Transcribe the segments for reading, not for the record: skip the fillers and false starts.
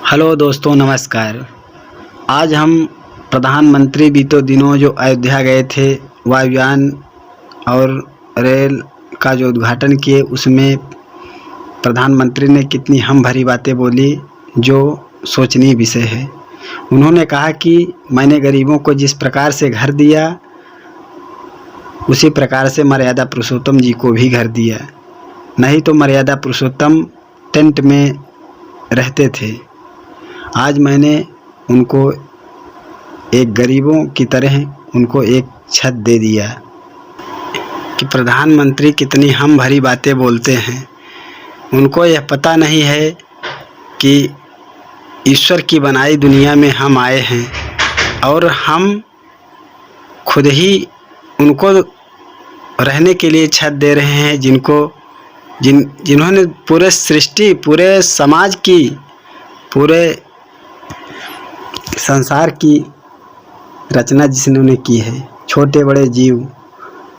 Hello दोस्तों, नमस्कार। आज हम प्रधानमंत्री बीते दिनों जो अयोध्या गए थे, वायुयान और रेल का जो उद्घाटन किए, उसमें प्रधानमंत्री ने कितनी हम भरी बातें बोली जो सोचनीय विषय है। उन्होंने कहा कि मैंने गरीबों को जिस प्रकार से घर दिया, उसी प्रकार से मर्यादा पुरुषोत्तम जी को भी घर दिया। नहीं तो मर्यादा पुरुषोत्तम टेंट में रहते थे, आज मैंने उनको एक गरीबों की तरह उनको एक छत दे दिया। कि प्रधानमंत्री कितनी हम भरी बातें बोलते हैं। उनको यह पता नहीं है कि ईश्वर की बनाई दुनिया में हम आए हैं और हम खुद ही उनको रहने के लिए छत दे रहे हैं, जिन्होंने पूरे सृष्टि, पूरे समाज की, पूरे संसार की रचना जिन्होंने की है। छोटे बड़े जीव,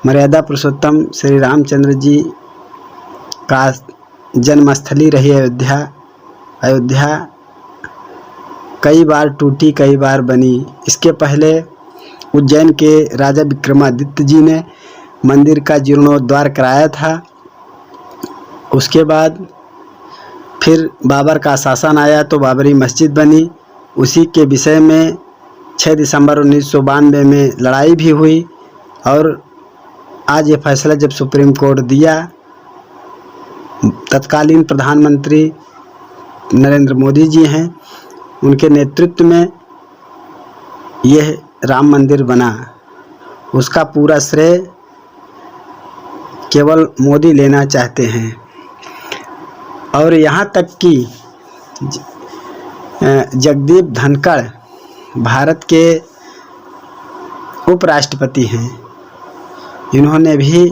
मर्यादा पुरुषोत्तम श्री रामचंद्र जी का जन्मस्थली रही अयोध्या कई बार टूटी, कई बार बनी। इसके पहले उज्जैन के राजा विक्रमादित्य जी ने मंदिर का जीर्णोद्धार कराया था। उसके बाद फिर बाबर का शासन आया तो बाबरी मस्जिद बनी। उसी के विषय में 6 दिसंबर 1992 में लड़ाई भी हुई और आज ये फैसला जब सुप्रीम कोर्ट दिया, तत्कालीन प्रधानमंत्री नरेंद्र मोदी जी हैं, उनके नेतृत्व में यह राम मंदिर बना। उसका पूरा श्रेय केवल मोदी लेना चाहते हैं। और यहाँ तक कि जगदीप धनखड़ भारत के उपराष्ट्रपति हैं, इन्होंने भी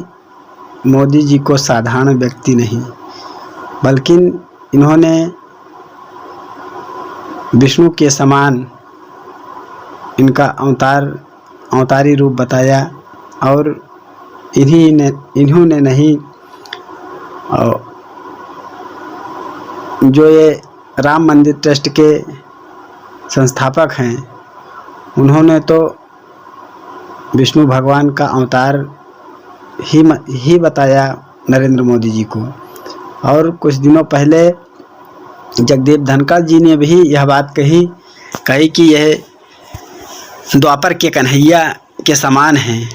मोदी जी को साधारण व्यक्ति नहीं, बल्कि इन्होंने विष्णु के समान इनका अवतारी रूप बताया। और इन्होंने नहीं, जो ये राम मंदिर ट्रस्ट के संस्थापक हैं, उन्होंने तो विष्णु भगवान का अवतार ही बताया नरेंद्र मोदी जी को। और कुछ दिनों पहले जगदीप धनखड़ जी ने भी यह बात कही कि यह द्वापर के कन्हैया के समान हैं,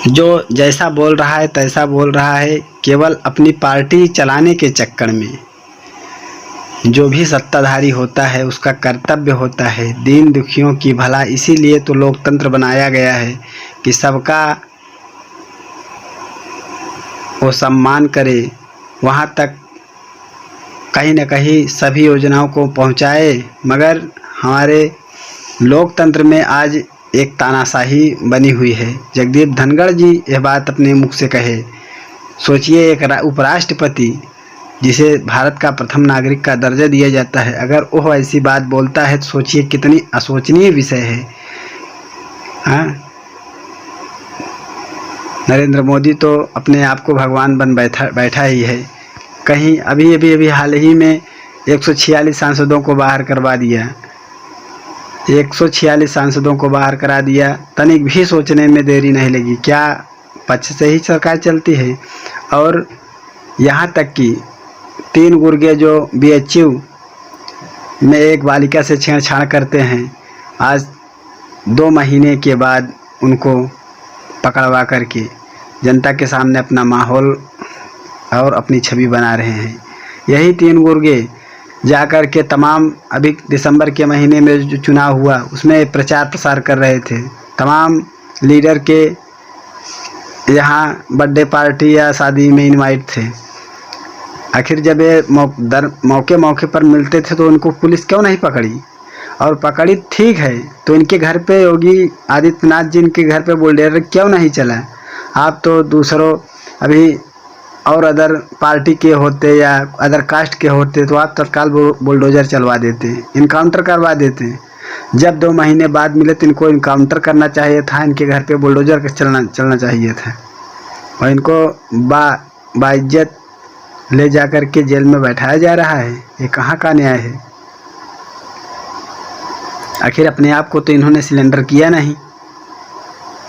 जो जैसा बोल रहा है तैसा बोल रहा है, केवल अपनी पार्टी चलाने के चक्कर में। जो भी सत्ताधारी होता है उसका कर्तव्य होता है दीन दुखियों की भला। इसीलिए तो लोकतंत्र बनाया गया है कि सबका वो सम्मान करे, वहाँ तक कहीं न कहीं सभी योजनाओं को पहुँचाए। मगर हमारे लोकतंत्र में आज एक तानाशाही बनी हुई है। जगदीप धनखड़ जी यह बात अपने मुख से कहे। सोचिए, एक उपराष्ट्रपति जिसे भारत का प्रथम नागरिक का दर्जा दिया जाता है, अगर वह ऐसी बात बोलता है तो सोचिए कितनी अशोचनीय विषय है। हाँ, नरेंद्र मोदी तो अपने आप को भगवान बन बैठा ही है। कहीं अभी हाल ही में 146 सांसदों को बाहर करवा दिया। 146 सांसदों को बाहर करा दिया। तनिक भी सोचने में देरी नहीं लगी। क्या पक्ष से ही सरकार चलती है? और यहाँ तक कि 3 गुर्गे जो BHU में एक बालिका से छेड़छाड़ करते हैं, आज 2 महीने के बाद उनको पकड़वा करके जनता के सामने अपना माहौल और अपनी छवि बना रहे हैं। यही 3 गुर्गे जाकर के तमाम अभी दिसंबर के महीने में जो चुनाव हुआ उसमें प्रचार प्रसार कर रहे थे। तमाम लीडर के यहाँ बर्थडे पार्टी या शादी में इनवाइट थे। आखिर जब ये मौके पर मिलते थे तो उनको पुलिस क्यों नहीं पकड़ी? और पकड़ी ठीक है तो इनके घर पे योगी आदित्यनाथ जी इनके घर पे बुलडोजर क्यों नहीं चला? आप तो दूसरों अभी और अदर पार्टी के होते या अदर कास्ट के होते तो आप तत्काल बुलडोजर चलवा देते, इनकाउंटर करवा देते। जब 2 महीने बाद मिले तो इनको इनकाउंटर करना चाहिए था, इनके घर पे बुलडोजर चलना चाहिए था। और इनको बाइज्जत ले जाकर के जेल में बैठाया जा रहा है। ये कहाँ का न्याय है? आखिर अपने आप को तो इन्होंने सिलेंडर किया नहीं,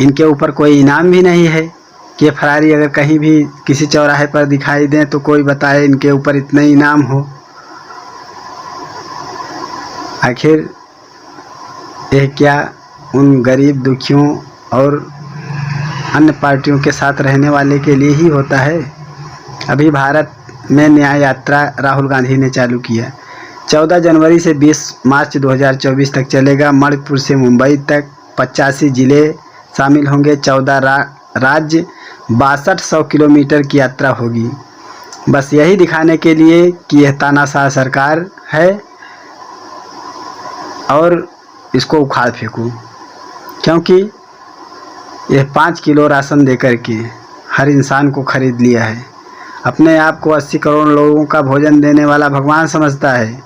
इनके ऊपर कोई इनाम भी नहीं है कि फरारी अगर कहीं भी किसी चौराहे पर दिखाई दें तो कोई बताए इनके ऊपर इतने इनाम हो। आखिर यह क्या उन गरीब दुखियों और अन्य पार्टियों के साथ रहने वाले के लिए ही होता है? अभी भारत में न्याय यात्रा राहुल गांधी ने चालू किया। 14 जनवरी से 20 मार्च 2024 तक चलेगा। मणिपुर से मुंबई तक 85 ज़िले शामिल होंगे। 14 राज्य 6200 किलोमीटर की यात्रा होगी। बस यही दिखाने के लिए कि यह तानाशाह सरकार है और इसको उखाड़ फेंकूं, क्योंकि यह 5 किलो राशन देकर के हर इंसान को खरीद लिया है। अपने आप को 80 करोड़ लोगों का भोजन देने वाला भगवान समझता है।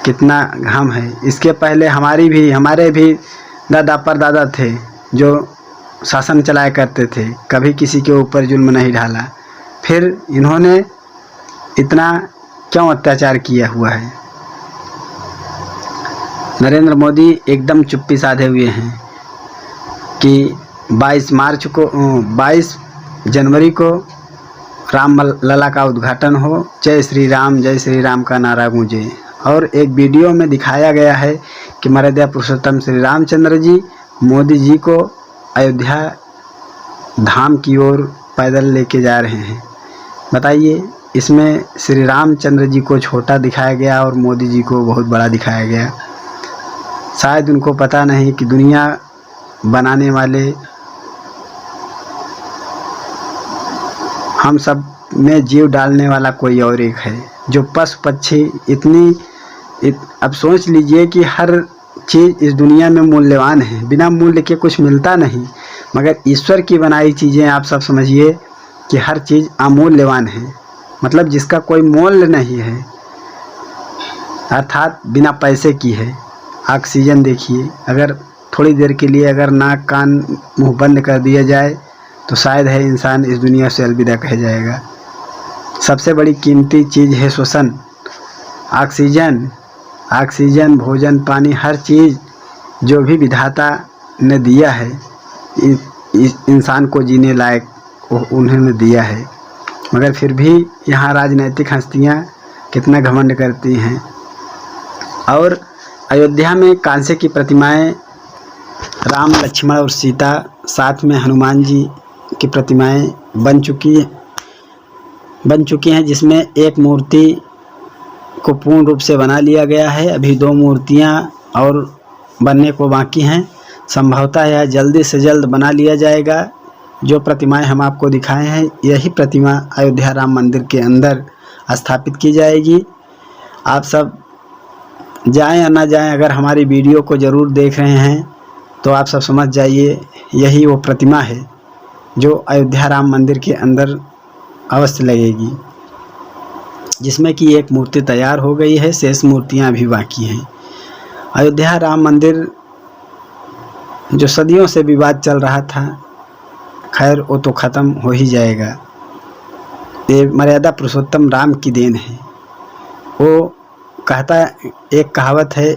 कितना घम है। इसके पहले हमारे भी दादा परदादा थे जो शासन चलाया करते थे, कभी किसी के ऊपर जुल्म नहीं ढाला। फिर इन्होंने इतना क्यों अत्याचार किया हुआ है? नरेंद्र मोदी एकदम चुप्पी साधे हुए हैं कि 22 जनवरी को राम लला का उद्घाटन हो, जय श्री राम का नारा गूंजे। और एक वीडियो में दिखाया गया है कि मर्यादा पुरुषोत्तम श्री रामचंद्र जी मोदी जी को अयोध्या धाम की ओर पैदल लेके जा रहे हैं। बताइए, इसमें श्री रामचंद्र जी को छोटा दिखाया गया और मोदी जी को बहुत बड़ा दिखाया गया। शायद उनको पता नहीं कि दुनिया बनाने वाले हम सब में जीव डालने वाला कोई और एक है, जो पशु पक्षी अब सोच लीजिए कि हर चीज़ इस दुनिया में मूल्यवान है। बिना मूल्य के कुछ मिलता नहीं, मगर ईश्वर की बनाई चीज़ें आप सब समझिए कि हर चीज़ अमूल्यवान है, मतलब जिसका कोई मूल्य नहीं है, अर्थात बिना पैसे की है। ऑक्सीजन देखिए, अगर थोड़ी देर के लिए अगर नाक कान मुंह बंद कर दिया जाए तो शायद है इंसान इस दुनिया से अलविदा कह जाएगा। सबसे बड़ी कीमती चीज़ है श्वसन। ऑक्सीजन, भोजन, पानी, हर चीज़ जो भी विधाता ने दिया है इंसान को जीने लायक उन्होंने दिया है। मगर फिर भी यहाँ राजनीतिक हस्तियाँ कितना घमंड करती हैं। और अयोध्या में कांसे की प्रतिमाएं, राम लक्ष्मण और सीता, साथ में हनुमान जी की प्रतिमाएं बन चुकी हैं, जिसमें एक मूर्ति को पूर्ण रूप से बना लिया गया है। अभी 2 मूर्तियां और बनने को बाकी हैं। संभवतः यह जल्दी से जल्द बना लिया जाएगा। जो प्रतिमाएं हम आपको दिखाए हैं, यही प्रतिमा अयोध्या राम मंदिर के अंदर स्थापित की जाएगी। आप सब जाएं या ना जाएं, अगर हमारी वीडियो को ज़रूर देख रहे हैं तो आप सब समझ जाइए यही वो प्रतिमा है जो अयोध्या राम मंदिर के अंदर अवश्य लगेगी, जिसमें कि एक मूर्ति तैयार हो गई है, शेष मूर्तियां अभी बाकी हैं। अयोध्या राम मंदिर जो सदियों से विवाद चल रहा था, खैर वो तो ख़त्म हो ही जाएगा। ये मर्यादा पुरुषोत्तम राम की देन है। वो कहता, एक कहावत है,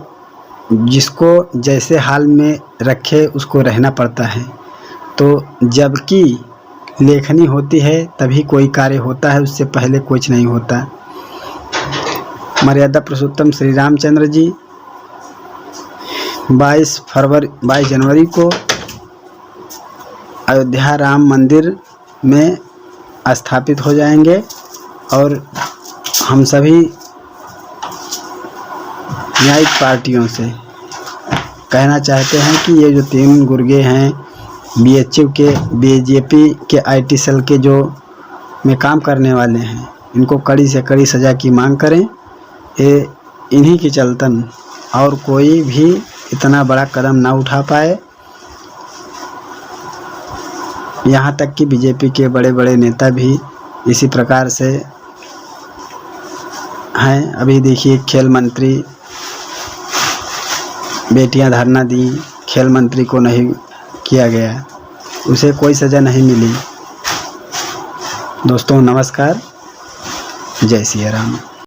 जिसको जैसे हाल में रखे उसको रहना पड़ता है। तो जबकि लेखनी होती है तभी कोई कार्य होता है, उससे पहले कुछ नहीं होता। मर्यादा पुरुषोत्तम श्री रामचंद्र जी 22 जनवरी को अयोध्या राम मंदिर में स्थापित हो जाएंगे। और हम सभी न्यायिक पार्टियों से कहना चाहते हैं कि ये जो 3 गुर्गे हैं बीजेपी के IT सेल के जो में काम करने वाले हैं, इनको कड़ी से कड़ी सज़ा की मांग करें। ये इन्हीं की चलतन और कोई भी इतना बड़ा कदम ना उठा पाए। यहाँ तक कि बीजेपी के बड़े बड़े नेता भी इसी प्रकार से हैं। अभी देखिए, खेल मंत्री बेटियां धरना दी, खेल मंत्री को नहीं किया गया, उसे कोई सज़ा नहीं मिली। दोस्तों नमस्कार, जय सिया राम।